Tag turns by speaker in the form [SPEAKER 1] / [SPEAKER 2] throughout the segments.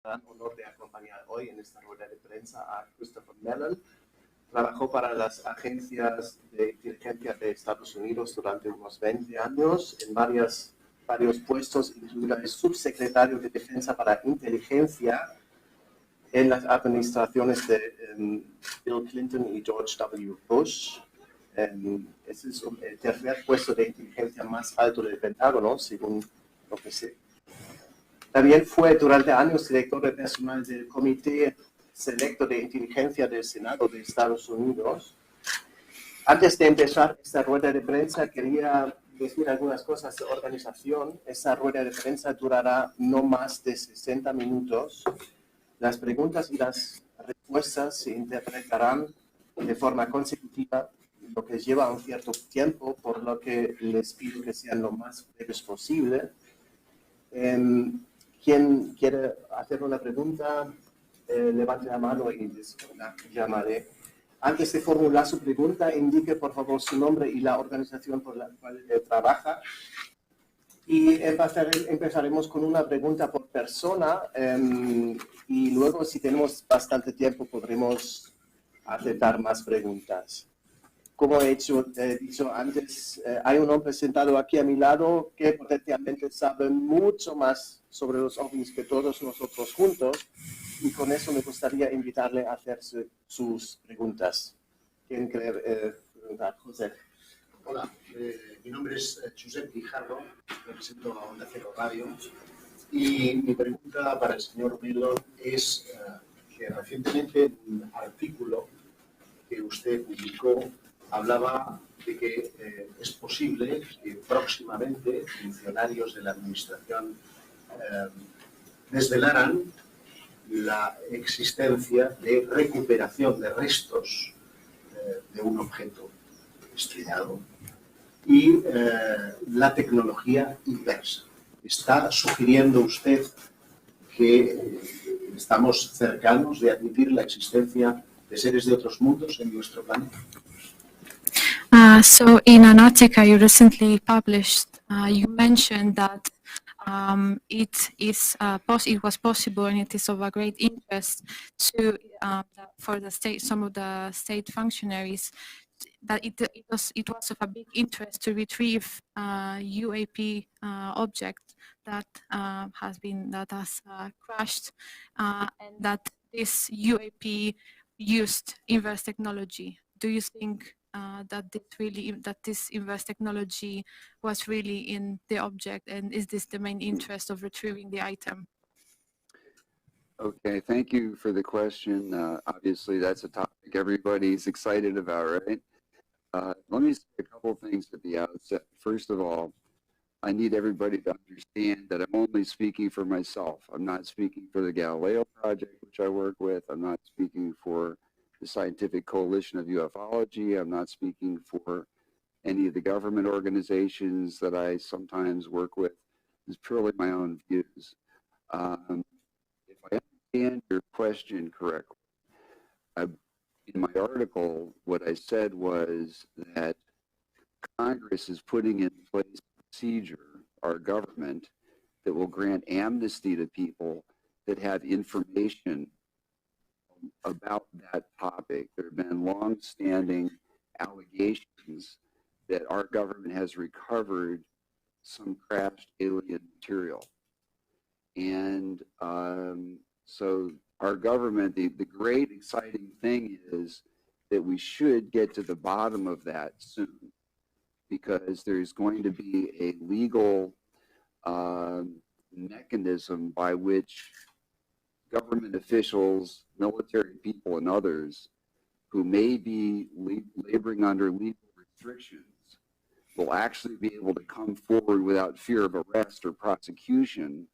[SPEAKER 1] gran honor de acompañar hoy en esta rueda de prensa a Christopher Mellon. Trabajó para las agencias de inteligencia de Estados Unidos durante unos 20 años en varios puestos, incluido el subsecretario de Defensa para Inteligencia en las administraciones de Bill Clinton y George W. Bush. Ese es el tercer puesto de inteligencia más alto del Pentágono, según lo que sé. También fue durante años director de personal del Comité Selecto de Inteligencia del Senado de Estados Unidos. Antes de empezar esta rueda de prensa, quería decir algunas cosas de organización. Esta rueda de prensa durará no más de 60 minutos. Las preguntas y las respuestas se interpretarán de forma consecutiva, lo que lleva un cierto tiempo, por lo que les pido que sean lo más breves posible. ¿Quién quiere hacer una pregunta? Levante la mano y la llamaré. Antes de formular su pregunta, indique por favor su nombre y la organización por la cual trabaja. Y empezaremos con una pregunta por persona y luego, si tenemos bastante tiempo, podremos aceptar más preguntas. Como he dicho antes, hay un hombre sentado aquí a mi lado que potencialmente sabe mucho más sobre los ovnis que todos nosotros juntos, y con eso me gustaría invitarle a hacerse sus preguntas. ¿Quién quiere preguntar? José.
[SPEAKER 2] Hola, mi nombre es Josep Guijarro, represento a Onda Cero Radio, y mi pregunta para el señor Mellon es que recientemente un artículo que usted publicó hablaba de que es posible que próximamente funcionarios de la administración desvelaran la existencia de recuperación de restos de un objeto estrellado y la tecnología inversa. ¿Está sugiriendo usted que estamos cercanos de admitir la existencia de seres de otros mundos en nuestro planeta?
[SPEAKER 3] So in an article you recently published, you mentioned that it was possible, and it is of a great interest to for the state, some of the state functionaries, that it was of a big interest to retrieve UAP object that has crashed, and that this UAP used inverse technology. Do you think that this inverse technology was really in the object, and is this the main interest of retrieving the item?
[SPEAKER 4] Okay, thank you for the question. Obviously, that's a topic everybody's excited about, right? Let me say a couple of things at the outset. First of all, I need everybody to understand that I'm only speaking for myself. I'm not speaking for the Galileo Project, which I work with. I'm not speaking for the Scientific Coalition of UFOlogy. I'm not speaking for any of the government organizations that I sometimes work with. It's purely my own views. If I understand your question correctly, in my article, what I said was that Congress is putting in place a procedure, our government, that will grant amnesty to people that have information about that topic. There have been long-standing allegations that our government has recovered some crashed alien material. And so our government, the great exciting thing is that we should get to the bottom of that soon, because there's going to be a legal mechanism by which government officials, military people, and others who may be laboring under legal restrictions will actually be able to come forward without fear of arrest or prosecution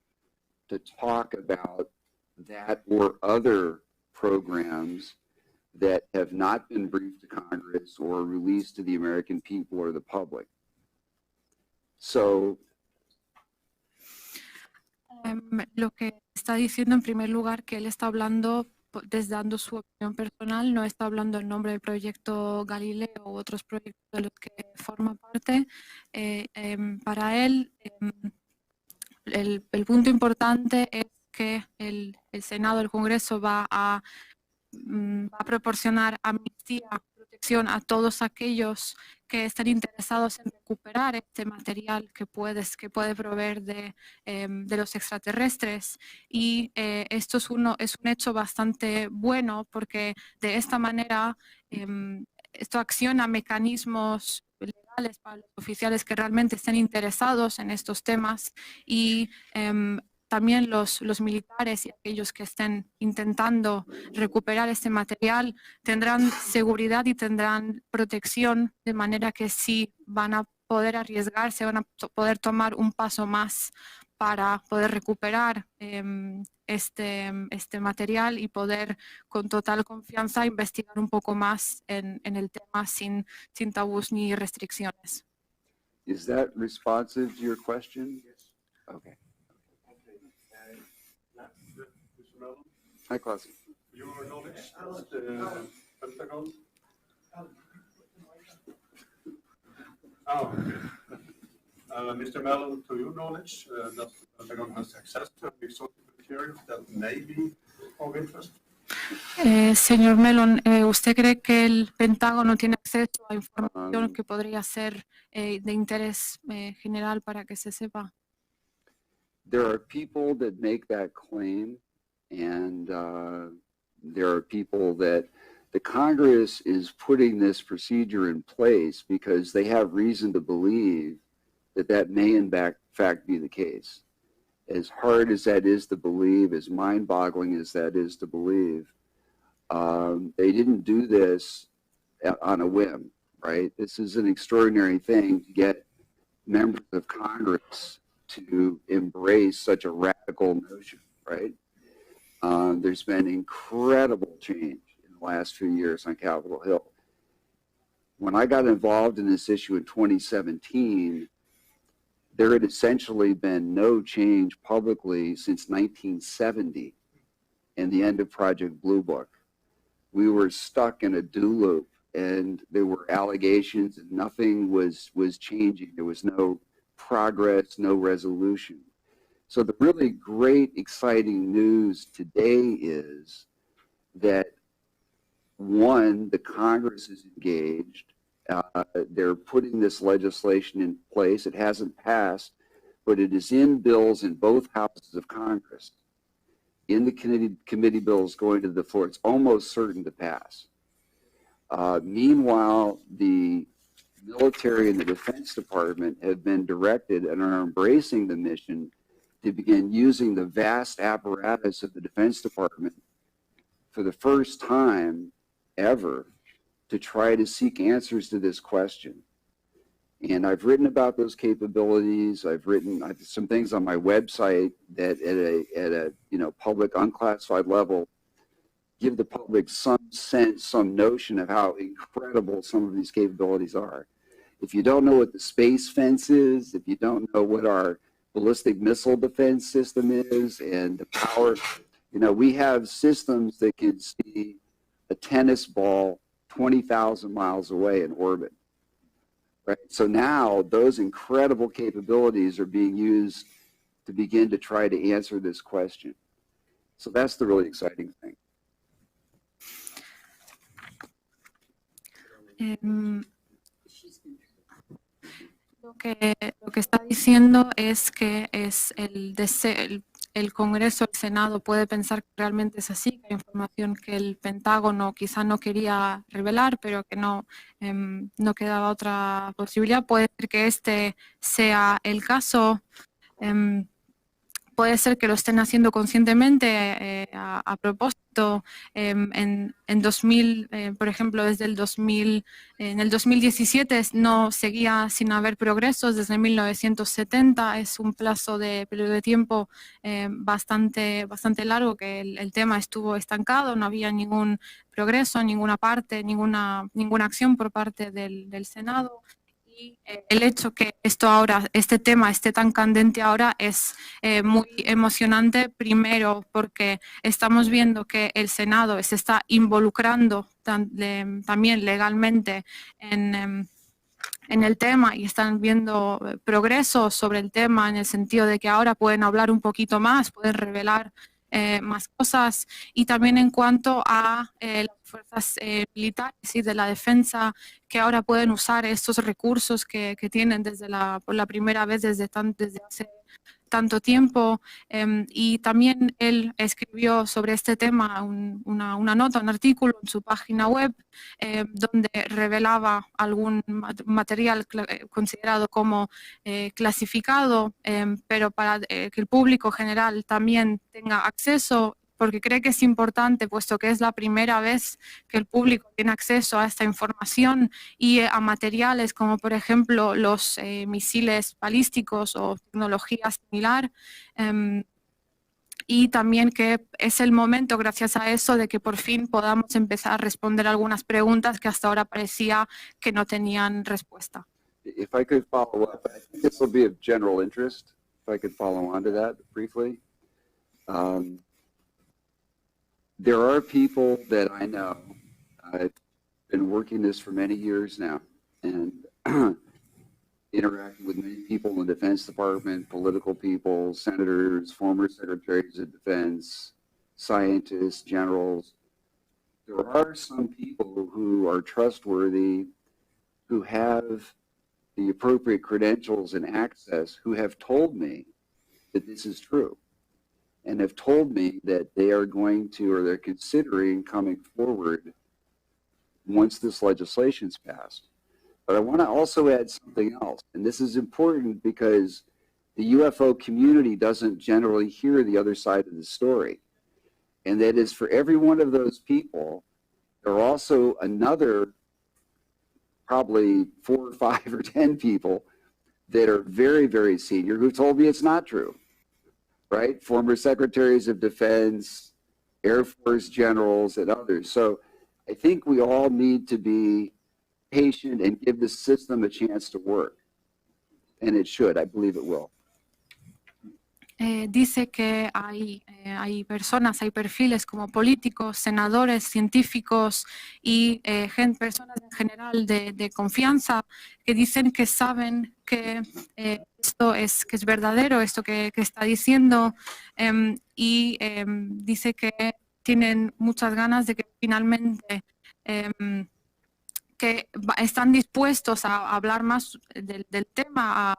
[SPEAKER 4] to talk about that or other programs that have not been briefed to Congress or released to the American people or the public. So,
[SPEAKER 3] lo que está diciendo, en primer lugar, que él está hablando dando su opinión personal, no está hablando en nombre del proyecto Galileo u otros proyectos de los que forma parte. Para él, el punto importante es que el Senado, el Congreso va a proporcionar amnistía, protección a todos aquellos que estén interesados en recuperar este material que puede proveer de los extraterrestres. Y esto es un hecho bastante bueno, porque de esta manera esto acciona mecanismos legales para los oficiales que realmente estén interesados en estos temas, y también los militares y aquellos que estén intentando recuperar este material tendrán seguridad y tendrán protección, de manera que sí van a poder arriesgarse, van a poder tomar un paso más para poder recuperar este material y poder con total confianza investigar un poco más en el tema sin tabús ni restricciones.
[SPEAKER 4] Is that responsive to your question?
[SPEAKER 2] Yes.
[SPEAKER 4] Okay.
[SPEAKER 5] Mr. Mellon,
[SPEAKER 4] Hi, Klaus.
[SPEAKER 5] your knowledge does the Pentagon. Oh, Mr. Mellon, to your knowledge, does the Pentagon has access to exotic materials that may be of interest?
[SPEAKER 3] Señor Mellon, ¿usted cree que el Pentágono tiene acceso a información que podría ser de interés general para que se sepa?
[SPEAKER 4] There are people that make that claim, and there are people that the Congress is putting this procedure in place because they have reason to believe that that may in fact be the case. As hard as that is to believe, as mind-boggling as that is to believe, they didn't do this on a whim, right? This is an extraordinary thing to get members of Congress to embrace such a radical notion, right? There's been incredible change in the last few years on Capitol Hill. When I got involved in this issue in 2017, there had essentially been no change publicly since 1970 and the end of Project Blue Book. We were stuck in a do loop, and there were allegations and nothing was changing. There was no progress, no resolution. So the really great, exciting news today is that, one, the Congress is engaged. They're putting this legislation in place. It hasn't passed, but it is in bills in both houses of Congress. In the committee bills going to the floor, it's almost certain to pass. Meanwhile, the military and the Defense Department have been directed and are embracing the mission to begin using the vast apparatus of the Defense Department for the first time ever to try to seek answers to this question. And I've written about those capabilities. I've written some things on my website that at a public unclassified level give the public some sense, some notion of how incredible some of these capabilities are. If you don't know what the space fence is, if you don't know what our ballistic missile defense system is and the power, we have systems that can see a tennis ball 20,000 miles away in orbit. Right? So now those incredible capabilities are being used to begin to try to answer this question. So that's the really exciting thing.
[SPEAKER 3] Lo que está diciendo es que es el Congreso, el Senado puede pensar que realmente es así, que hay información que el Pentágono quizá no quería revelar, pero que no quedaba otra posibilidad. Puede ser que este sea el caso. Puede ser que lo estén haciendo conscientemente a propósito. En 2000, por ejemplo, desde el 2000, en el 2017 no seguía sin haber progresos. Desde 1970 es un periodo de tiempo bastante largo que el tema estuvo estancado. No había ningún progreso, ninguna acción por parte del Senado. Y el hecho que este tema esté tan candente ahora es muy emocionante, primero porque estamos viendo que el Senado se está involucrando también legalmente en en el tema y están viendo progresos sobre el tema en el sentido de que ahora pueden hablar un poquito más, pueden revelar más cosas, y también en cuanto a las fuerzas militares y de la defensa, que ahora pueden usar estos recursos que tienen por la primera vez desde hace tanto tiempo. Y también él escribió sobre este tema una nota, un artículo en su página web, donde revelaba algún material considerado como clasificado, pero para que el público general también tenga acceso, porque cree que es importante, puesto que es la primera vez que el público tiene acceso a esta información y a materiales como, por ejemplo, los misiles balísticos o tecnología similar. Y también que es el momento, gracias a eso, de que por fin podamos empezar a responder algunas preguntas que hasta ahora parecía que no tenían respuesta.
[SPEAKER 4] If I could follow up, I think this will be of general interest. If I could follow on to that briefly. There are people that I know, I've been working this for many years now, and interacting with many people in the Defense Department, political people, senators, former secretaries of defense, scientists, generals. There are some people who are trustworthy, who have the appropriate credentials and access, who have told me that this is true, and have told me that they are going to, or they're considering coming forward once this legislation's passed. But I want to also add something else, and this is important because the UFO community doesn't generally hear the other side of the story. And that is, for every one of those people, there are also another probably 4 or 5 or 10 people that are very, very senior who told me it's not true, right? Former secretaries of defense, Air Force generals, and others. So I think we all need to be patient and give the system a chance to work. And it should, I believe it will.
[SPEAKER 3] Dice que hay personas, hay perfiles como políticos, senadores, científicos y personas en general de confianza que dicen que saben que esto es verdadero, esto que está diciendo, y dice que tienen muchas ganas de que finalmente que están dispuestos a hablar más del tema,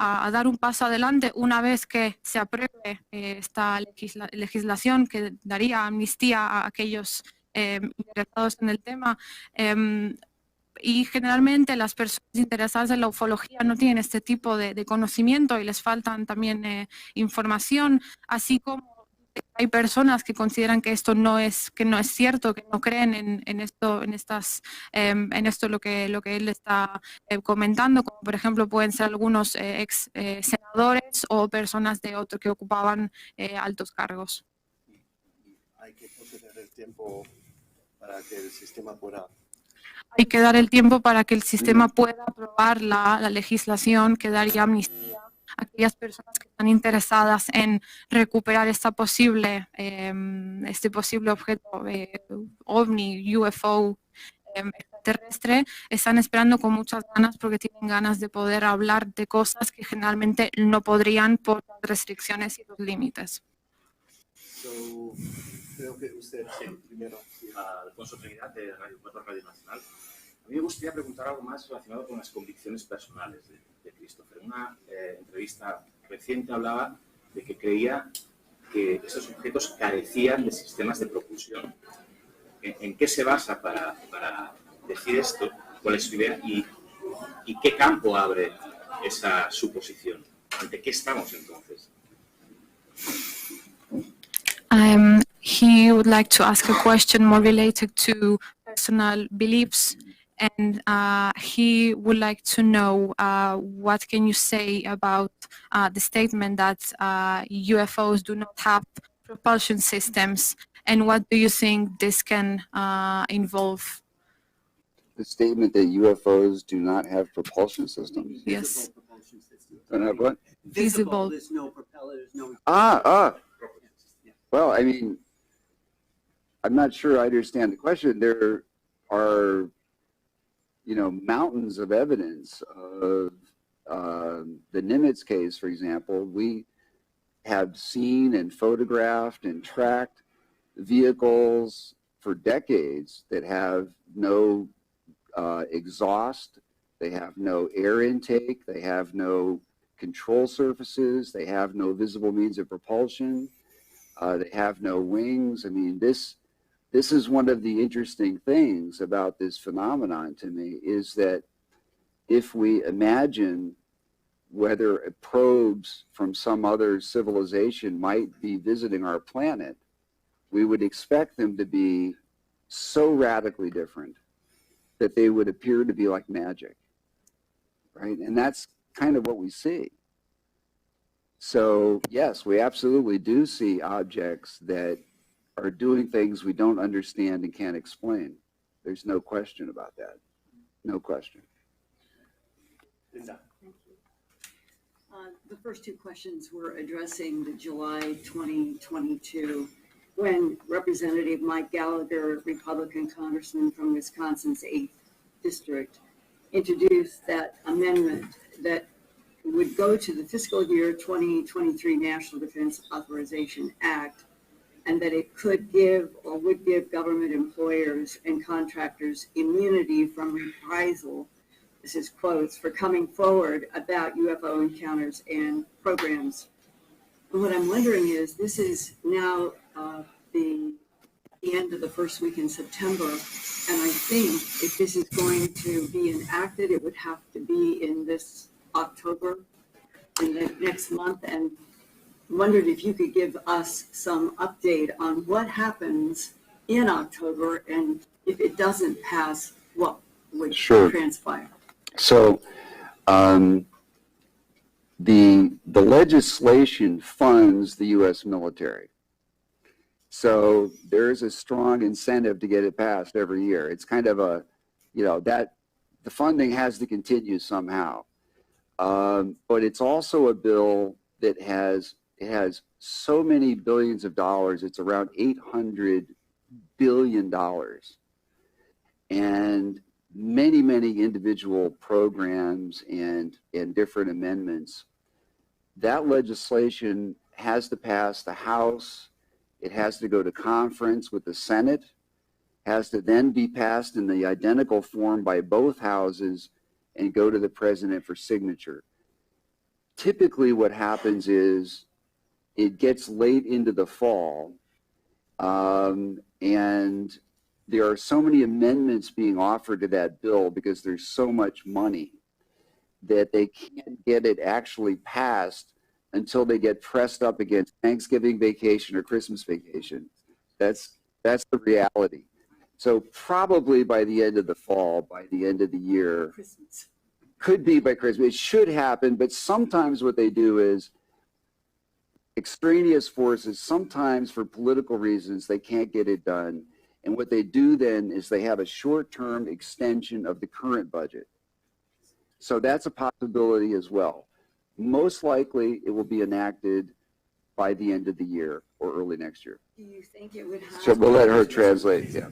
[SPEAKER 3] a dar un paso adelante una vez que se apruebe esta legislación que daría amnistía a aquellos interesados en el tema. Y generalmente las personas interesadas en la ufología no tienen este tipo de conocimiento y les faltan también información, así como hay personas que consideran que esto no es cierto, que no creen en esto lo que él está comentando, como por ejemplo pueden ser algunos ex senadores o personas que ocupaban altos cargos.
[SPEAKER 1] Hay que conceder el tiempo para que el sistema pueda.
[SPEAKER 3] Hay que dar el tiempo para que el sistema pueda aprobar la legislación que daría amnistía a aquellas personas que están interesadas en recuperar este posible objeto ovni, UFO extraterrestre. Están esperando con muchas ganas porque tienen ganas de poder hablar de cosas que generalmente no podrían por las restricciones y los límites.
[SPEAKER 1] So, creo que usted primero.
[SPEAKER 6] Alfonso Seguridad de Radio 4 Radio Nacional. A mí me gustaría preguntar algo más relacionado con las convicciones personales de Christopher. En una entrevista reciente hablaba de que creía que esos objetos carecían de sistemas de propulsión. ¿En qué se basa para decir esto? ¿Cuál es su idea? ¿Y qué campo abre esa suposición? ¿Ante qué estamos entonces?
[SPEAKER 3] He would like to ask a question more related to personal beliefs, and he would like to know what can you say about the statement that UFOs do not have propulsion systems, and what do you think this can involve?
[SPEAKER 4] The statement that UFOs do not have propulsion systems.
[SPEAKER 3] Yes.
[SPEAKER 4] Don't have what?
[SPEAKER 3] Visible.
[SPEAKER 7] There's no propellers, no.
[SPEAKER 4] Well, I mean, I'm not sure I understand the question. There are, mountains of evidence of the Nimitz case, for example. We have seen and photographed and tracked vehicles for decades that have no exhaust, they have no air intake, they have no control surfaces, they have no visible means of propulsion, they have no wings. I mean, this is one of the interesting things about this phenomenon to me, is that if we imagine whether probes from some other civilization might be visiting our planet, we would expect them to be so radically different that they would appear to be like magic, right? And that's kind of what we see. So yes, we absolutely do see objects that are doing things we don't understand and can't explain. There's no question about that. No question.
[SPEAKER 1] Linda.
[SPEAKER 7] The first two questions were addressing the July 2022, when Representative Mike Gallagher, Republican congressman from Wisconsin's 8th District, introduced that amendment that would go to the fiscal year 2023 National Defense Authorization Act, and that it could give or would give government employers and contractors immunity from reprisal, this is quotes, for coming forward about UFO encounters and programs. And what I'm wondering is, this is now the end of the first week in September, and I think if this is going to be enacted, it would have to be in this October, in the next month, and wondered if you could give us some update on what happens in October, and if it doesn't pass, what would transpire.
[SPEAKER 4] So the legislation funds the U.S. military. So there's a strong incentive to get it passed every year. It's kind of a, that the funding has to continue somehow. But it's also a bill that has so many billions of dollars. It's around $800 billion. And many, many individual programs and different amendments. That legislation has to pass the House. It has to go to conference with the Senate, has to then be passed in the identical form by both houses and go to the president for signature. Typically what happens is it gets late into the fall, and there are so many amendments being offered to that bill because there's so much money that they can't get it actually passed until they get pressed up against Thanksgiving vacation or Christmas vacation. That's the reality. So probably by the end of the fall, by the end of the year,
[SPEAKER 7] Christmas.
[SPEAKER 4] Could be by Christmas. It should happen, but sometimes what they do is extraneous forces, sometimes for political reasons, they can't get it done. And what they do then is they have a short-term extension of the current budget. So that's a possibility as well. Most likely it will be enacted by the end of the year or early next year.
[SPEAKER 7] Do you think it would have?
[SPEAKER 4] So we'll let her translate, yeah.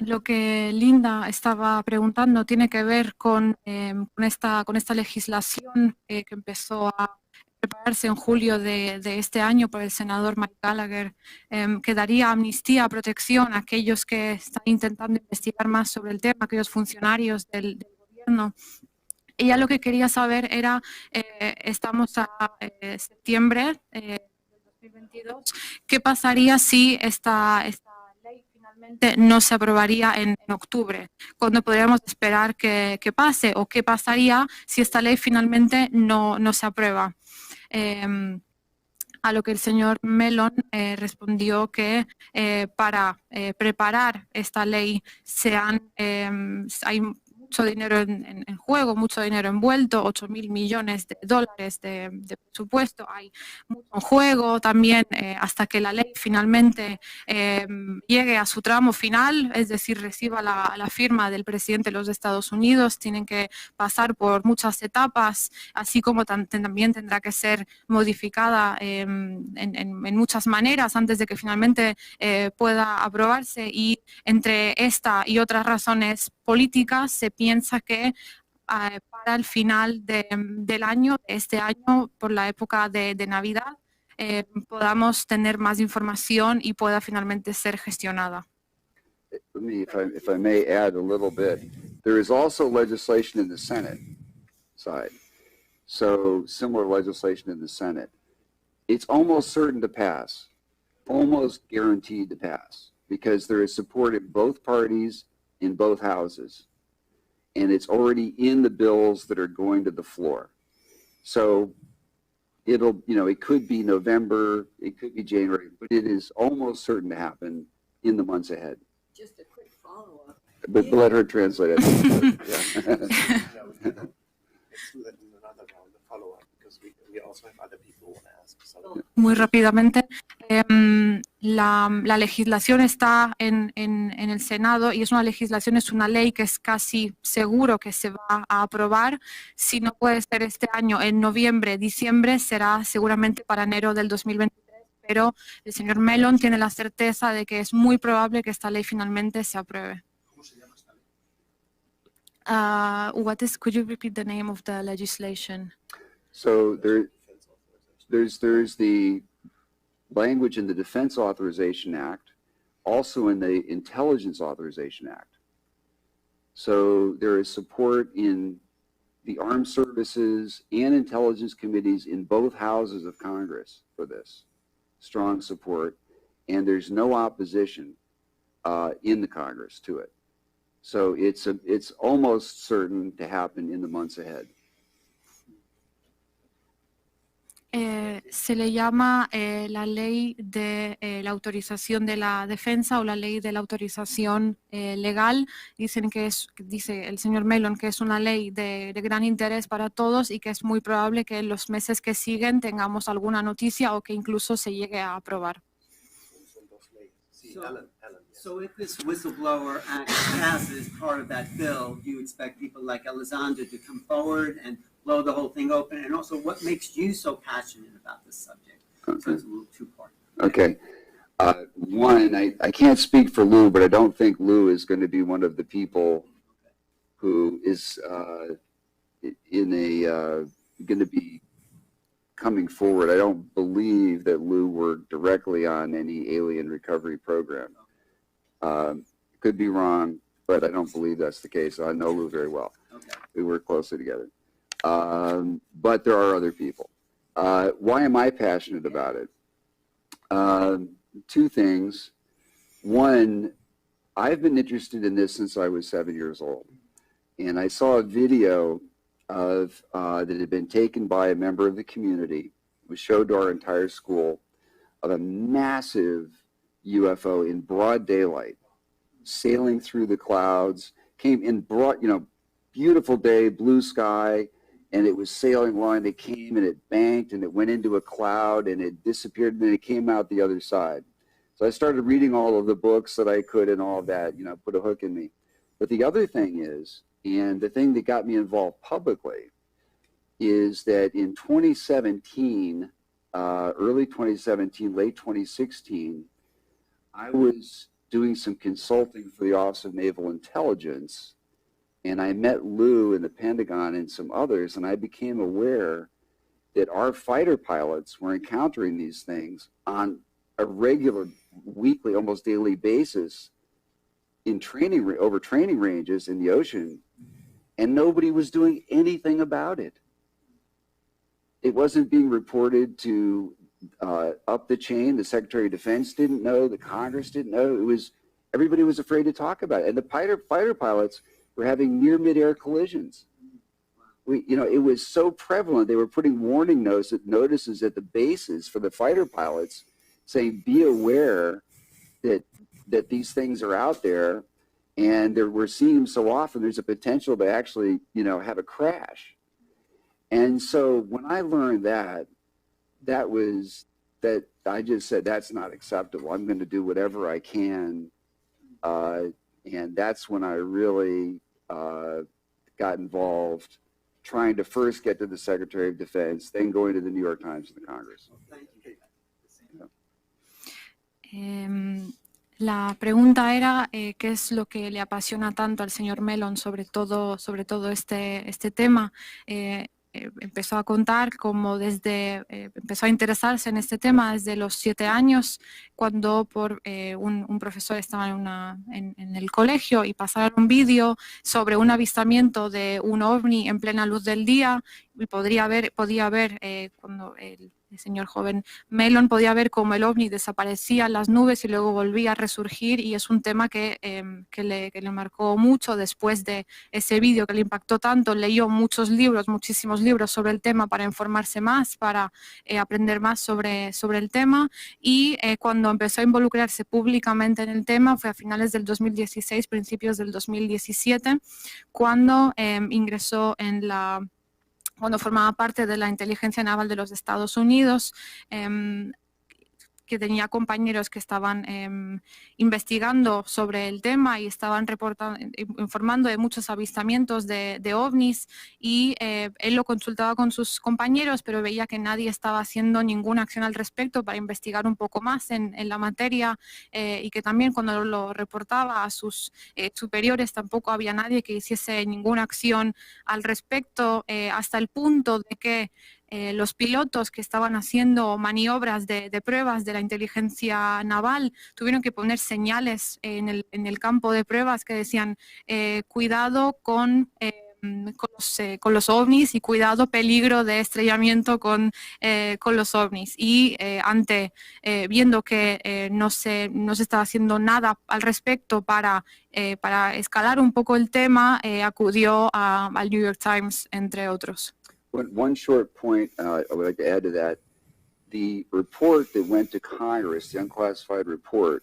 [SPEAKER 3] Lo que Linda estaba preguntando tiene que ver con esta legislación que empezó a prepararse en julio de este año por el senador Mike Gallagher, que daría amnistía, protección a aquellos que están intentando investigar más sobre el tema, aquellos funcionarios del gobierno. Ella lo que quería saber era, estamos a septiembre del 2022, ¿qué pasaría si esta ley finalmente no se aprobaría en octubre? ¿Cuándo podríamos esperar que pase? ¿O qué pasaría si esta ley finalmente no se aprueba? A lo que el señor Mellon respondió que para preparar esta ley hay mucho dinero en juego, mucho dinero envuelto, 8.000 millones de dólares de presupuesto, hay mucho en juego también hasta que la ley finalmente llegue a su tramo final, es decir, reciba la firma del presidente de los Estados Unidos. Tienen que pasar por muchas etapas, así como también tendrá que ser modificada en muchas maneras antes de que finalmente pueda aprobarse, y entre esta y otras razones políticas, se piensa que para el final del año, este año, por la época de Navidad, podamos tener más información y pueda finalmente ser gestionada.
[SPEAKER 4] Let me, if I may add a little bit, there is also legislation in the Senate side. So similar legislation in the Senate. It's almost certain to pass, almost guaranteed to pass, because there is support in both parties in both houses. And it's already in the bills that are going to the floor. So it'll, you know, it could be November, it could be January, but it is almost certain to happen in the months ahead.
[SPEAKER 7] Just a quick follow-up.
[SPEAKER 4] But let her translate it.
[SPEAKER 1] Let's do that in another round, the follow-up, because we also have other people who want to ask. So.
[SPEAKER 3] Muy rápidamente, la legislación está en el Senado y es una legislación, es una ley que es casi seguro que se va a aprobar. Si no puede ser este año, en noviembre, diciembre, será seguramente para enero del 2023, pero el señor Mellon tiene la certeza de que es muy probable que esta ley finalmente se apruebe.
[SPEAKER 2] ¿Cómo se llama esta ley?
[SPEAKER 3] Could you repeat the name of the legislation?
[SPEAKER 4] So there's the language in the Defense Authorization Act, also in the Intelligence Authorization Act. So there is support in the armed services and intelligence committees in both houses of Congress for this. Strong support, and there's no opposition in the Congress to it. So it's almost certain to happen in the months ahead.
[SPEAKER 3] Se le llama la ley de la autorización de la defensa o la ley de la autorización legal. Dicen que dice el señor Mellon que es una ley de gran interés para todos y que es muy probable que en los meses que siguen tengamos alguna noticia o que incluso se llegue a aprobar.
[SPEAKER 8] So if this whistleblower act passes part of that bill, do you expect people like Alessandra to come forward and blow the whole thing open? And also, what makes you so passionate about this subject?
[SPEAKER 4] Okay.
[SPEAKER 8] So it's a little two-part.
[SPEAKER 4] Okay. One, I can't speak for Lou, but I don't think Lou is going to be one of the people who is going to be coming forward. I don't believe that Lou worked directly on any alien recovery program. Could be wrong, but I don't believe that's the case. I know Lou very well.
[SPEAKER 8] Okay.
[SPEAKER 4] We work closely together. But there are other people. Why am I passionate about it? Two things. One, I've been interested in this since I was 7 years old. And I saw a video of that had been taken by a member of the community. It was showed to our entire school of a massive UFO in broad daylight, sailing through the clouds, came in broad, beautiful day, blue sky, and it was sailing along. It came and it banked and it went into a cloud and it disappeared and then it came out the other side. So I started reading all of the books that I could and all of that, put a hook in me. But the other thing is, and the thing that got me involved publicly, is that in 2017, early 2017, late 2016, I was doing some consulting for the Office of Naval Intelligence, and I met Lou in the Pentagon and some others, and I became aware that our fighter pilots were encountering these things on a regular, weekly, almost daily basis in over training ranges in the ocean, and nobody was doing anything about it. It wasn't being reported to up the chain. The Secretary of Defense didn't know. The Congress didn't know. Everybody was afraid to talk about it. And the fighter pilots were having near midair collisions. It was so prevalent. They were putting warning notices at the bases for the fighter pilots, saying, "Be aware that these things are out there, and we're seeing them so often. There's a potential to actually, have a crash." And so when I learned that I just said, that's not acceptable. I'm going to do whatever I can. And that's when I really got involved, trying to first get to the Secretary of Defense, then going to the New York Times and the Congress.
[SPEAKER 8] Thank you.
[SPEAKER 3] La pregunta era qué es lo que le apasiona tanto al señor Mellon sobre todo este tema. Empezó a contar cómo empezó a interesarse en este tema desde los 7 años, cuando por un profesor estaba en el colegio y pasaron un vídeo sobre un avistamiento de un ovni en plena luz del día, y podía ver cuando el señor joven Mellon podía ver cómo el ovni desaparecía en las nubes y luego volvía a resurgir, y es un tema que le marcó mucho. Después de ese vídeo que le impactó tanto, leyó muchísimos libros sobre el tema para informarse más, para aprender más sobre el tema, y cuando empezó a involucrarse públicamente en el tema fue a finales del 2016, principios del 2017, cuando ingresó cuando formaba parte de la Inteligencia Naval de los Estados Unidos, que tenía compañeros que estaban investigando sobre el tema y estaban informando de muchos avistamientos de ovnis, y él lo consultaba con sus compañeros, pero veía que nadie estaba haciendo ninguna acción al respecto para investigar un poco más en la materia, y que también cuando lo reportaba a sus superiores tampoco había nadie que hiciese ninguna acción al respecto, hasta el punto de que los pilotos que estaban haciendo maniobras de pruebas de la inteligencia naval tuvieron que poner señales en el campo de pruebas que decían cuidado con los ovnis y cuidado, peligro de estrellamiento con los ovnis. Y viendo que no se estaba haciendo nada al respecto para escalar un poco el tema, acudió al New York Times, entre otros.
[SPEAKER 4] One short point I would like to add to that. The report that went to Congress, the unclassified report,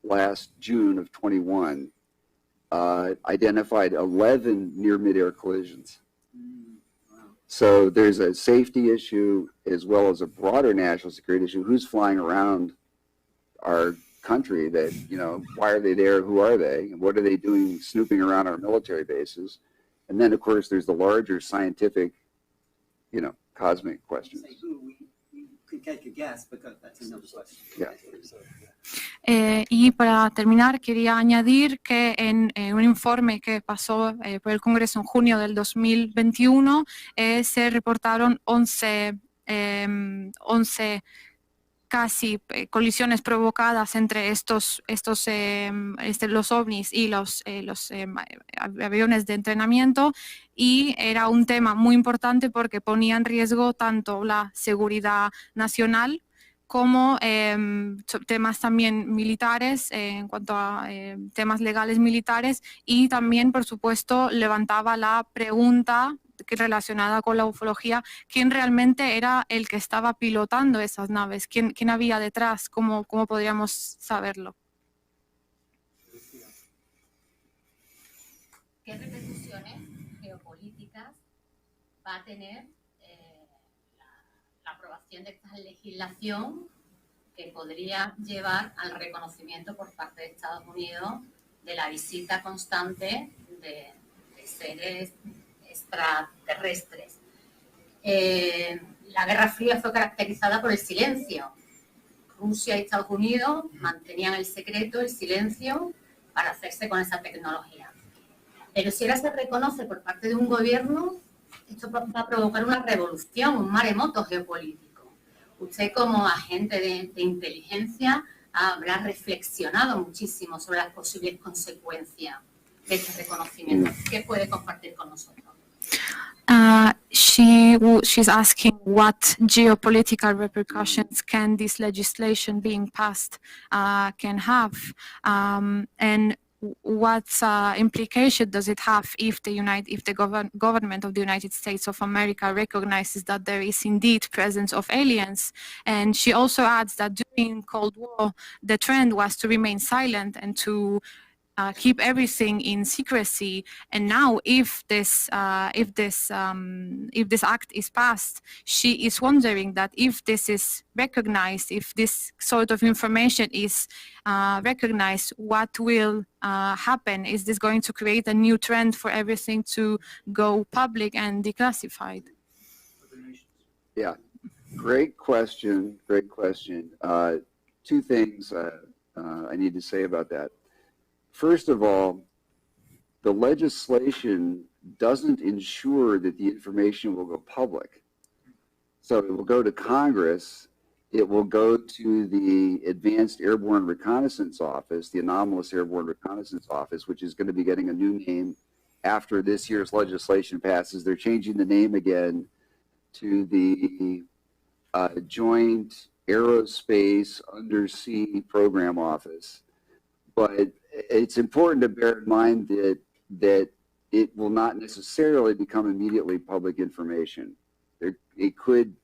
[SPEAKER 4] last June of 21, identified 11 near mid-air collisions. So there's a safety issue as well as a broader national security issue. Who's flying around our country that, why are they there? Who are they? And what are they doing snooping around our military bases? And then, of course, there's the larger scientific, cosmic questions.
[SPEAKER 8] We could take a guess because that's another question.
[SPEAKER 4] Yeah.
[SPEAKER 3] Y para terminar, quería añadir que en un informe que pasó por el Congreso en junio del 2021, se reportaron 11 casi colisiones provocadas entre los ovnis y los aviones de entrenamiento, y era un tema muy importante porque ponía en riesgo tanto la seguridad nacional como temas también militares, en cuanto a temas legales militares, y también, por supuesto, levantaba la pregunta relacionada con la ufología: ¿quién realmente era el que estaba pilotando esas naves? ¿Quién había detrás? ¿Cómo podríamos saberlo?
[SPEAKER 9] ¿Qué repercusiones geopolíticas va a tener la aprobación de esta legislación que podría llevar al reconocimiento por parte de Estados Unidos de la visita constante de seres extraterrestres? La Guerra Fría fue caracterizada por el silencio. Rusia y Estados Unidos mantenían el secreto, el silencio, para hacerse con esa tecnología. Pero si ahora se reconoce por parte de un gobierno, esto va a provocar una revolución, un maremoto geopolítico. Usted, como agente de inteligencia, habrá reflexionado muchísimo sobre las posibles consecuencias de este reconocimiento. ¿Qué puede compartir con nosotros?
[SPEAKER 3] She's asking what geopolitical repercussions can this legislation being passed can have, and what implication does it have if the government of the United States of America recognizes that there is indeed presence of aliens? And she also adds that during Cold War, the trend was to remain silent and to keep everything in secrecy. And now, if this act is passed, she is wondering that if this is recognized, if this sort of information is recognized, what will happen? Is this going to create a new trend for everything to go public and declassified?
[SPEAKER 4] Yeah, great question. Two things I need to say about that. First of all, the legislation doesn't ensure that the information will go public. So it will go to Congress, it will go to the Advanced Airborne Reconnaissance Office, the Anomalous Airborne Reconnaissance Office, which is going to be getting a new name after this year's legislation passes. They're changing the name again to the Joint Aerospace Undersea Program Office. But it's important to bear in mind that it will not necessarily become immediately public information. It could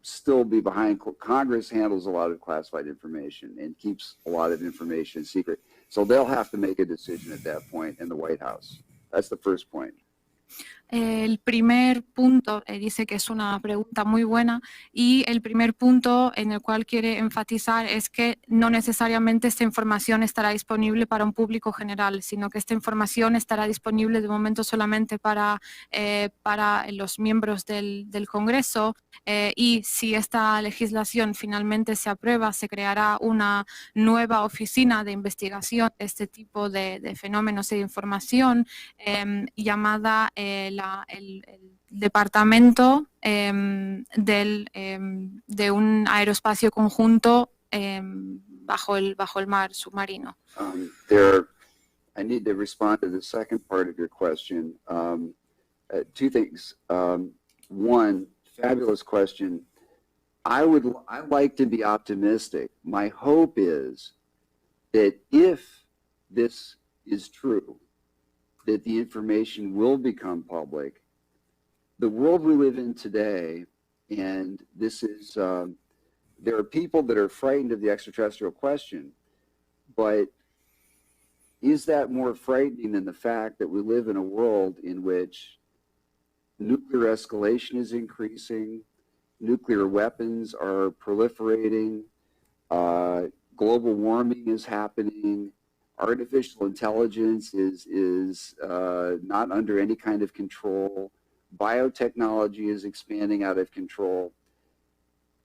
[SPEAKER 4] still be behind. Congress handles a lot of classified information and keeps a lot of information secret. So they'll have to make a decision at that point in the White House. That's the first point.
[SPEAKER 3] El primer punto, dice que es una pregunta muy buena, y el primer punto en el cual quiere enfatizar es que no necesariamente esta información estará disponible para un público general, sino que esta información estará disponible de momento solamente para los miembros del Congreso, y si esta legislación finalmente se aprueba, se creará una nueva oficina de investigación de este tipo de fenómenos y de información, llamada el departamento de un aeroespacio conjunto bajo el mar submarino.
[SPEAKER 4] I need to respond to the second part of your question. Two things. One, fabulous question. I like to be optimistic. My hope is that if this is true, that the information will become public. The world we live in today, and this is, there are people that are frightened of the extraterrestrial question, but is that more frightening than the fact that we live in a world in which nuclear escalation is increasing, nuclear weapons are proliferating, global warming is happening, artificial intelligence is not under any kind of control. Biotechnology is expanding out of control.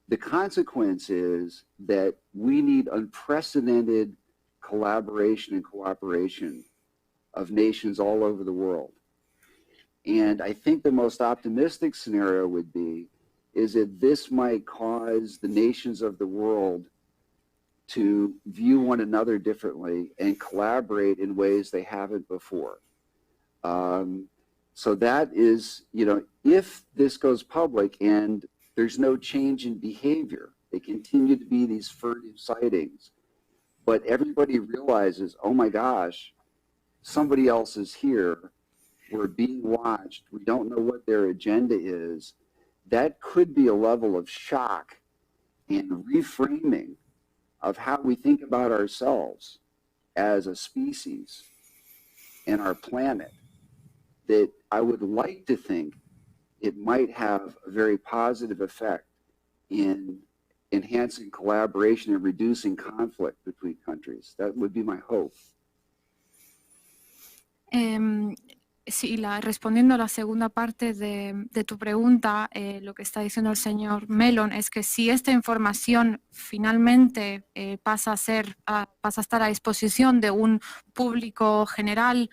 [SPEAKER 4] The consequence is that we need unprecedented collaboration and cooperation of nations all over the world. And I think the most optimistic scenario would be is that this might cause the nations of the world to view one another differently and collaborate in ways they haven't before. So that is, if this goes public and there's no change in behavior, they continue to be these furtive sightings, but everybody realizes, oh my gosh, somebody else is here, we're being watched, we don't know what their agenda is, that could be a level of shock and reframing of how we think about ourselves as a species and our planet, that I would like to think it might have a very positive effect in enhancing collaboration and reducing conflict between countries. That would be my hope.
[SPEAKER 3] Sí, respondiendo a la segunda parte de tu pregunta, lo que está diciendo el señor Mellon es que si esta información finalmente pasa a estar a disposición de un público general,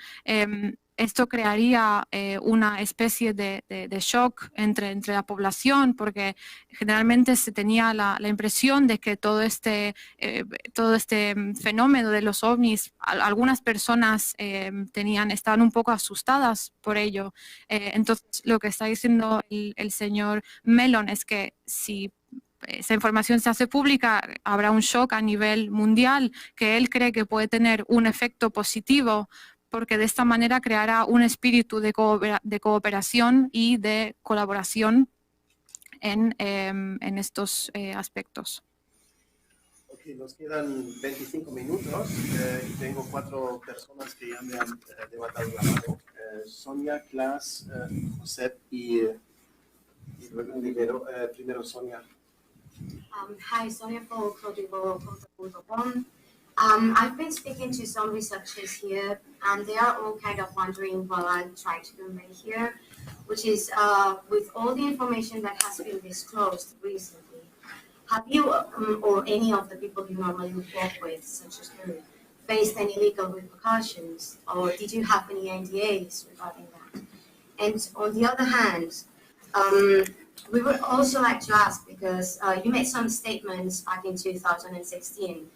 [SPEAKER 3] esto crearía una especie de shock entre la población, porque generalmente se tenía la impresión de que todo este fenómeno de los ovnis, algunas personas estaban un poco asustadas por ello. Entonces, lo que está diciendo el señor Mellon es que si esa información se hace pública, habrá un shock a nivel mundial que él cree que puede tener un efecto positivo, porque de esta manera creará un espíritu de cooperación y de colaboración en estos aspectos.
[SPEAKER 1] Ok, nos quedan 25 minutos y tengo 4 personas que ya me han levantado la mano. Sonia, Klaas, Josep y luego primero Sonia.
[SPEAKER 10] Hi, Sonia from Código.com. I've been speaking to some researchers here, and they are all kind of wondering what I'm trying to convey here, which is with all the information that has been disclosed recently, have you or any of the people you normally work with, such as you, faced any legal repercussions, or did you have any NDAs regarding that? And on the other hand, we would also like to ask, because you made some statements back in 2016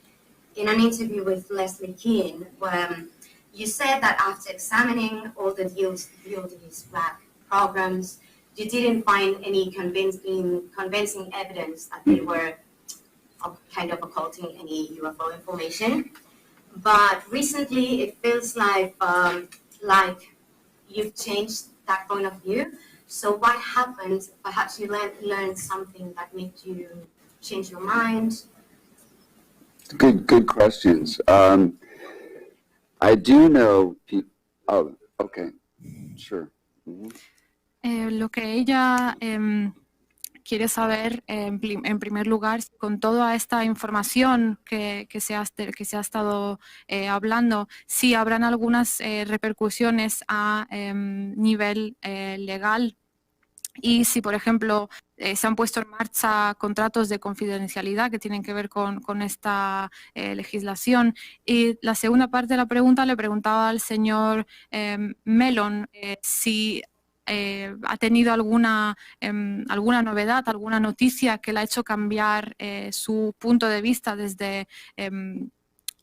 [SPEAKER 10] in an interview with Leslie Keane, where you said that after examining all the DoD's black programs, you didn't find any convincing evidence that they were kind of occulting any UFO information. But recently, it feels like you've changed that point of view. So what happened? Perhaps you learned something that made you change your mind.
[SPEAKER 4] Good questions. I do know people. Oh, okay, sure.
[SPEAKER 3] Lo que ella quiere saber, en primer lugar, si con toda esta información que se ha estado hablando, si habrán algunas repercusiones a nivel legal, y si, por ejemplo, se han puesto en marcha contratos de confidencialidad que tienen que ver con esta legislación. Y la segunda parte de la pregunta le preguntaba al señor Mellon si ha tenido alguna novedad, alguna noticia que le ha hecho cambiar su punto de vista desde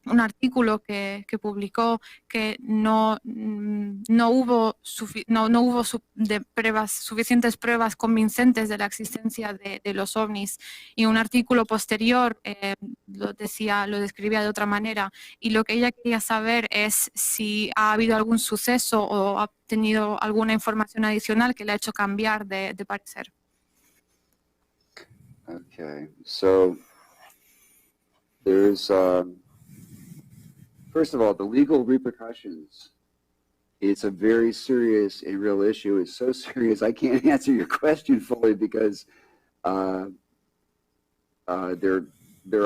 [SPEAKER 3] un artículo que publicó, que no hubo suficientes pruebas convincentes de la existencia de los ovnis, y un artículo posterior lo describía de otra manera. Y lo que ella quería saber es si ha habido algún suceso o ha tenido alguna información adicional que le ha hecho cambiar de parecer.
[SPEAKER 4] Okay, so there's first of all, the legal repercussions. It's a very serious and real issue. It's so serious I can't answer your question fully because there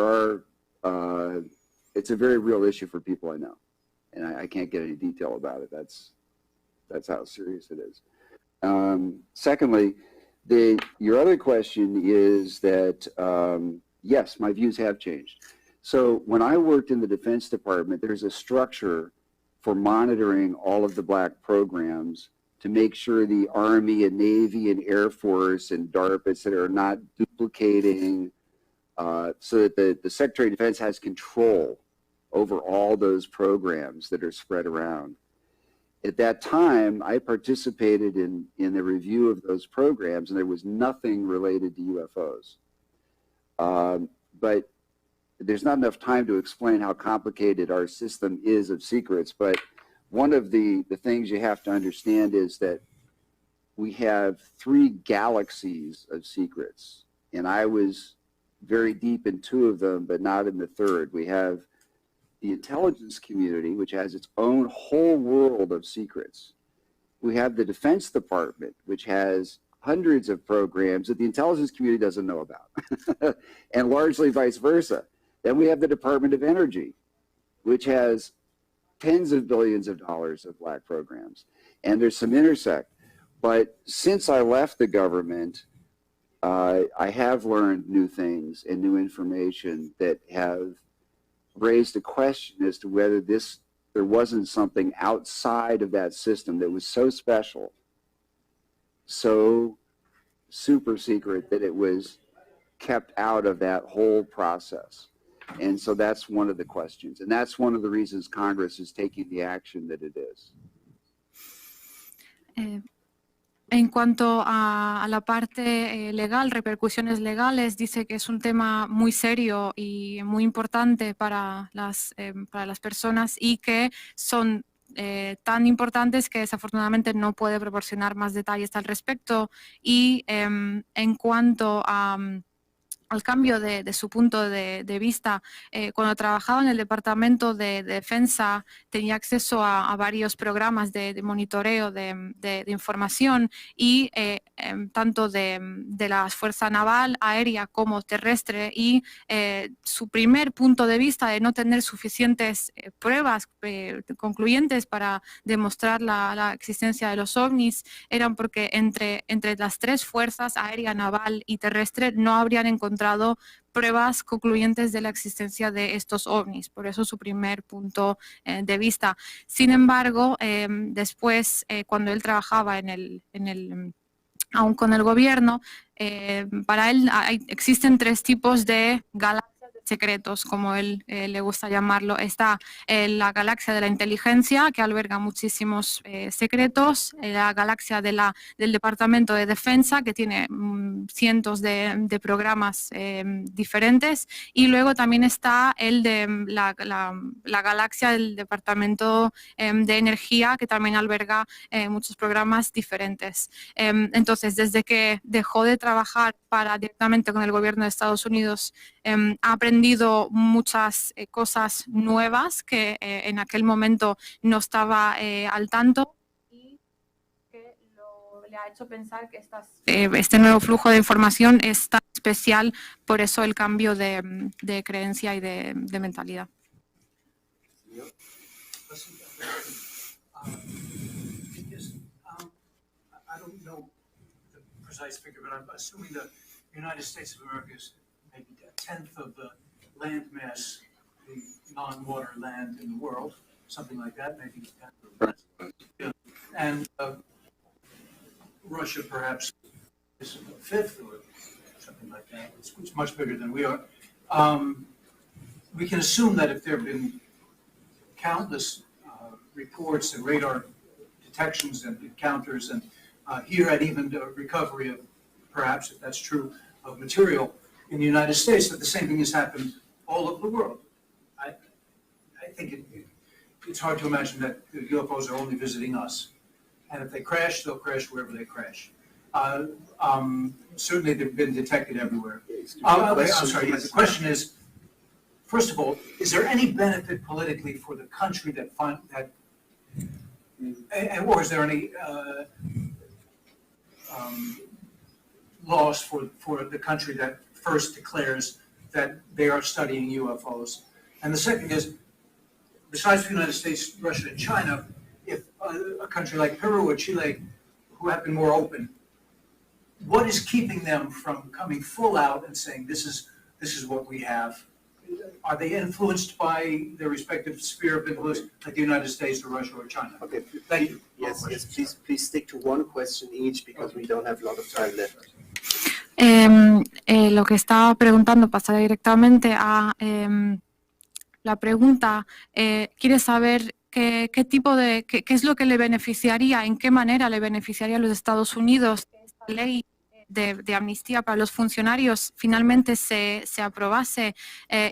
[SPEAKER 4] are it's a very real issue for people I know, and I can't get any detail about it. That's how serious it is. Secondly, your other question is that yes, my views have changed. So when I worked in the Defense Department, there's a structure for monitoring all of the black programs to make sure the Army and Navy and Air Force and DARPA, et cetera, are not duplicating, so that the Secretary of Defense has control over all those programs that are spread around. At that time, I participated in the review of those programs, and there was nothing related to UFOs. But there's not enough time to explain how complicated our system is of secrets, but one of the things you have to understand is that we have 3 galaxies of secrets, and I was very deep in 2 of them, but not in the 3rd. We have the intelligence community, which has its own whole world of secrets. We have the Defense Department, which has hundreds of programs that the intelligence community doesn't know about, and largely vice versa. Then we have the Department of Energy, which has tens of billions of dollars of black programs. And there's some intersect. But since I left the government, I have learned new things and new information that have raised a question as to whether there wasn't something outside of that system that was so special, so super secret, that it was kept out of that whole process. And so that's one of the questions. And that's one of the reasons Congress is taking the action that it is.
[SPEAKER 3] En cuanto a la parte legal, repercusiones legales, dice que es un tema muy serio y muy importante para las personas, y que son tan importantes que desafortunadamente no puede proporcionar más detalles al respecto. Y en cuanto al cambio de su punto de vista, cuando trabajaba en el Departamento de Defensa tenía acceso a varios programas de monitoreo de información, y tanto de la Fuerza Naval, Aérea como Terrestre, y su primer punto de vista de no tener suficientes pruebas concluyentes para demostrar la existencia de los ovnis eran porque entre las 3 fuerzas, Aérea, Naval y Terrestre, no habrían encontrado encontrado pruebas concluyentes de la existencia de estos ovnis. Por eso su primer punto de vista. Sin embargo, después, cuando él trabajaba aún con el gobierno, para él existen tres tipos de galaxias secretos, como él le gusta llamarlo. Está la galaxia de la inteligencia, que alberga muchísimos secretos, la galaxia del Departamento de Defensa, que tiene cientos de programas diferentes, y luego también está la galaxia del Departamento de Energía, que también alberga muchos programas diferentes. Entonces, desde que dejó de trabajar directamente con el gobierno de Estados Unidos, ha aprendido muchas cosas nuevas que en aquel momento no estaba al tanto, y que le ha hecho pensar que este nuevo flujo de información es tan especial, por eso el cambio de creencia y de mentalidad.
[SPEAKER 11] I don't know the precise figure, but I'm assuming the United States of America is maybe a tenth of the land mass, the non-water land in the world, something like that, maybe a tenth. Yeah. And Russia perhaps is a fifth or something like that. It's much bigger than we are. We can assume that if there have been countless reports and radar detections and encounters and here and even the recovery of, perhaps, if that's true, of material in the United States, that the same thing has happened all over the world. I think it's hard to imagine that the UFOs are only visiting us. And if they crash, they'll crash wherever they crash. Certainly they've been detected everywhere. I'm sorry, the question is, first of all, is there any benefit politically for the country or is there any loss for the country that first declares that they are studying UFOs? And the second is, besides the United States, Russia, and China, if a country like Peru or Chile, who have been more open, what is keeping them from coming full out and saying this is what we have? Are they influenced by their respective sphere of influence, like the United States or Russia or China?
[SPEAKER 1] Okay.
[SPEAKER 11] Thank you.
[SPEAKER 1] Yes, please stick to one question each because we don't have a lot of time left.
[SPEAKER 3] Lo que estaba preguntando pasa directamente a la pregunta. Quiere saber qué es lo que le beneficiaría, en qué manera le beneficiaría a los Estados Unidos que esta ley de amnistía para los funcionarios finalmente se aprobase,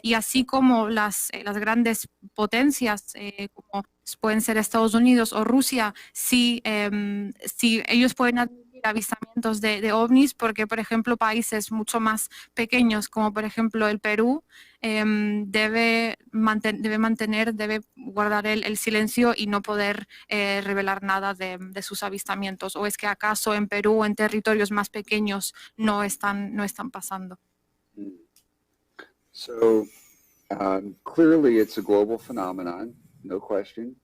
[SPEAKER 3] y así como las grandes potencias como pueden ser Estados Unidos o Rusia, si ellos pueden admitir avistamientos de ovnis, porque por ejemplo países mucho más pequeños como por ejemplo el Perú debe guardar el silencio y no poder revelar nada de sus avistamientos. ¿O es que acaso en Perú, en territorios más pequeños, no están pasando?
[SPEAKER 4] So clearly it's a global phenomenon, no question.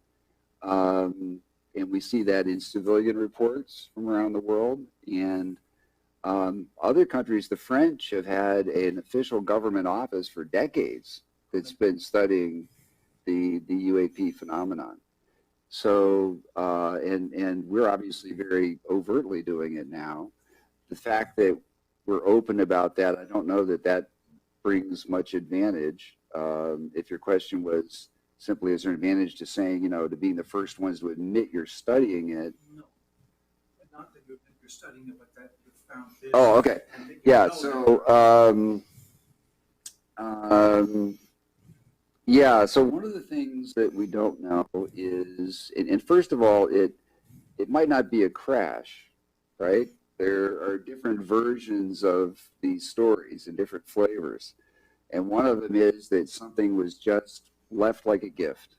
[SPEAKER 4] And we see that in civilian reports from around the world. And other countries, the French have had an official government office for decades that's been studying the UAP phenomenon. So, and we're obviously very overtly doing it now. The fact that we're open about that, I don't know that brings much advantage. If your question was simply, is there an advantage to saying, to being the first ones to admit you're studying it?
[SPEAKER 11] No, not that you're studying it, but that you found this.
[SPEAKER 4] Oh, okay. Yeah, so, so one of the things that we don't know is, and first of all, it might not be a crash, right? There are different versions of these stories and different flavors. And one of them is that something was just left like a gift.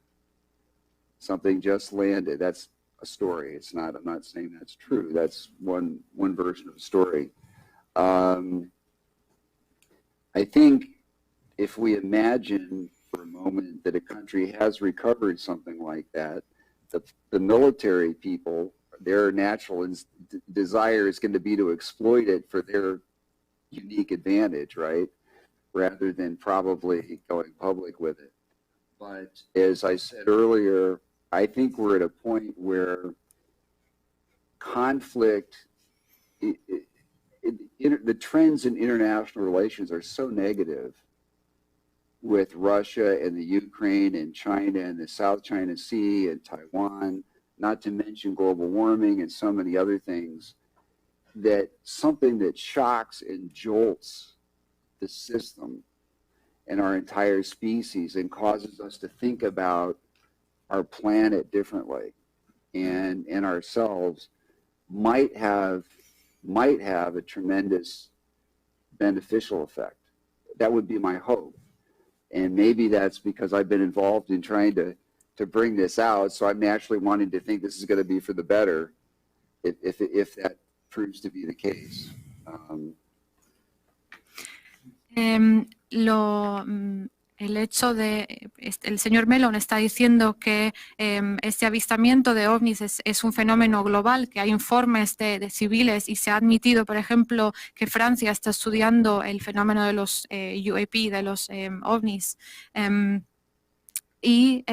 [SPEAKER 4] Something just landed. That's a story. It's not, I'm not saying that's true. That's one version of the story. I think if we imagine for a moment that a country has recovered something like that, the military people, their natural desire is going to be to exploit it for their unique advantage, right? rather than probably going public with it. But as I said earlier, I think we're at a point where conflict, the trends in international relations are so negative with Russia and the Ukraine and China and the South China Sea and Taiwan, not to mention global warming and so many other things, that something that shocks and jolts the system and our entire species and causes us to think about our planet differently and ourselves might have a tremendous beneficial effect. That would be my hope. And maybe that's because I've been involved in trying to bring this out, so I'm naturally wanting to think this is going to be for the better if that proves to be the case.
[SPEAKER 3] El hecho de, el señor Mellon está diciendo que este avistamiento de ovnis es un fenómeno global, que hay informes de civiles y se ha admitido, por ejemplo, que Francia está estudiando el fenómeno de los UAP, de los ovnis, y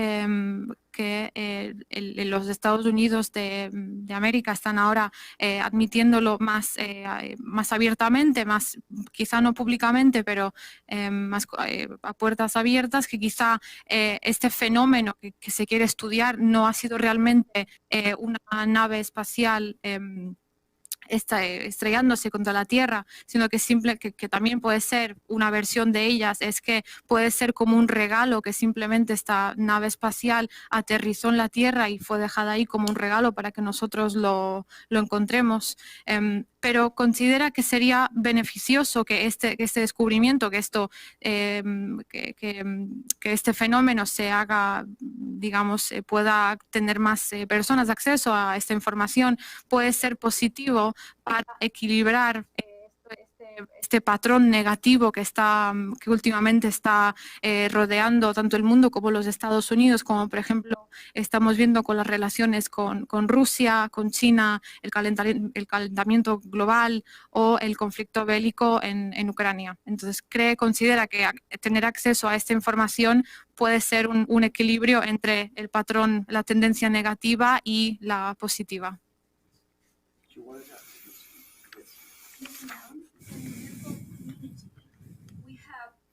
[SPEAKER 3] que los Estados Unidos de América están ahora admitiéndolo más abiertamente, más quizá no públicamente, pero más a puertas abiertas, que quizá este fenómeno que se quiere estudiar no ha sido realmente una nave espacial estrellándose contra la Tierra, sino que que también puede ser una versión de ellas, es que puede ser como un regalo, que simplemente esta nave espacial aterrizó en la Tierra y fue dejada ahí como un regalo para que nosotros lo encontremos. Pero considera que sería beneficioso que este descubrimiento, que este fenómeno se haga, digamos, pueda tener más personas acceso a esta información, puede ser positivo para equilibrar este patrón negativo que últimamente está rodeando tanto el mundo como los Estados Unidos, como por ejemplo estamos viendo con las relaciones con Rusia, con China, el calentamiento global o el conflicto bélico en Ucrania. Entonces considera que tener acceso a esta información puede ser un equilibrio entre el patrón, la tendencia negativa y la positiva.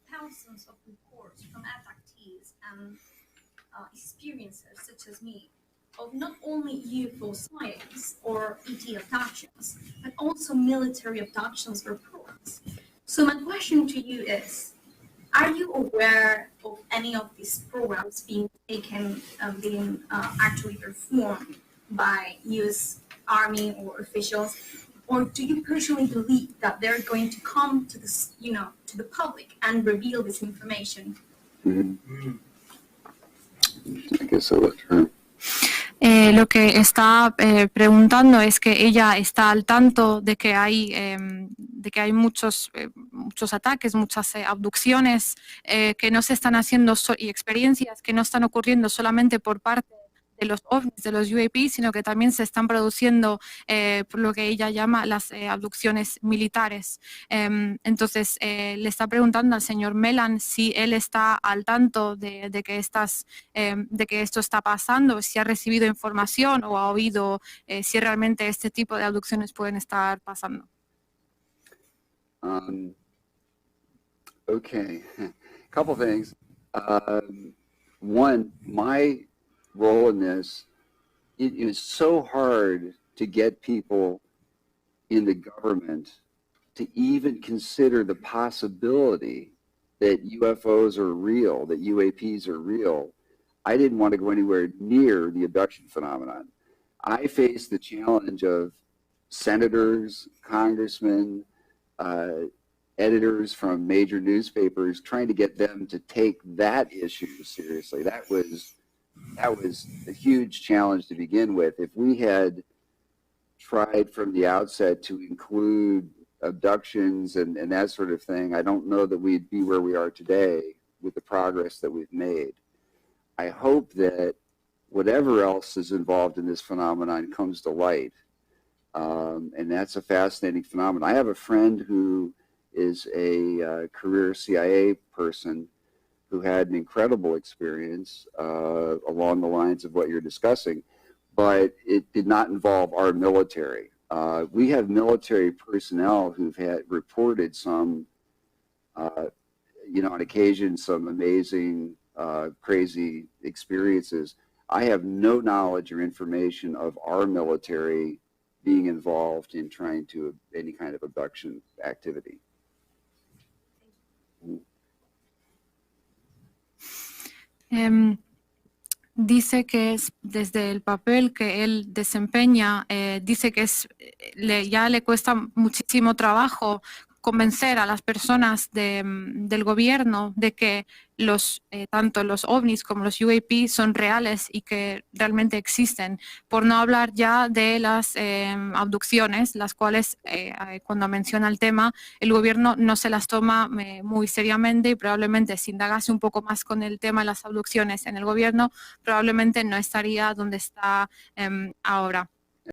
[SPEAKER 12] Thousands of reports from abductees and experiencers such as me of not only UFO science or ET abductions, but also military abductions reports. So my question to you is, are you aware of any of these programs being taken, actually performed by US Army or officials? Or do you personally believe that they're going to come to this, to the public and reveal this information?
[SPEAKER 4] Mm-hmm. I guess I'll let her.
[SPEAKER 3] Lo que está preguntando es que ella está al tanto de que hay muchos ataques, muchas abducciones que no se están haciendo y experiencias que no están ocurriendo solamente por parte de los ovnis, de los UAP, sino que también se están produciendo por lo que ella llama las abducciones militares. Entonces, le está preguntando al señor Mellon si él está al tanto de que esto está pasando, si ha recibido información o ha oído si realmente este tipo de abducciones pueden estar pasando.
[SPEAKER 4] Okay, a couple things. One, my role in this, it is so hard to get people in the government to even consider the possibility that UFOs are real, that UAPs are real. I didn't want to go anywhere near the abduction phenomenon. I faced the challenge of senators, congressmen, editors from major newspapers, trying to get them to take that issue seriously. That was a huge challenge to begin with. If we had tried from the outset to include abductions and that sort of thing, I don't know that we'd be where we are today with the progress that we've made. I hope that whatever else is involved in this phenomenon comes to light. And that's a fascinating phenomenon. I have a friend who is a career CIA person who had an incredible experience along the lines of what you're discussing, but it did not involve our military. We have military personnel who've had reported some, on occasion, some amazing, crazy experiences. I have no knowledge or information of our military being involved in trying to any kind of abduction activity.
[SPEAKER 3] Dice que es desde el papel que él desempeña, dice que ya le cuesta muchísimo trabajo convencer a las personas del gobierno de que tanto los ovnis como los UAP son reales y que realmente existen, por no hablar ya de las abducciones, las cuales cuando menciona el tema, el gobierno no se las toma muy seriamente y probablemente si indagase un poco más con el tema de las abducciones en el gobierno, probablemente no estaría donde está ahora.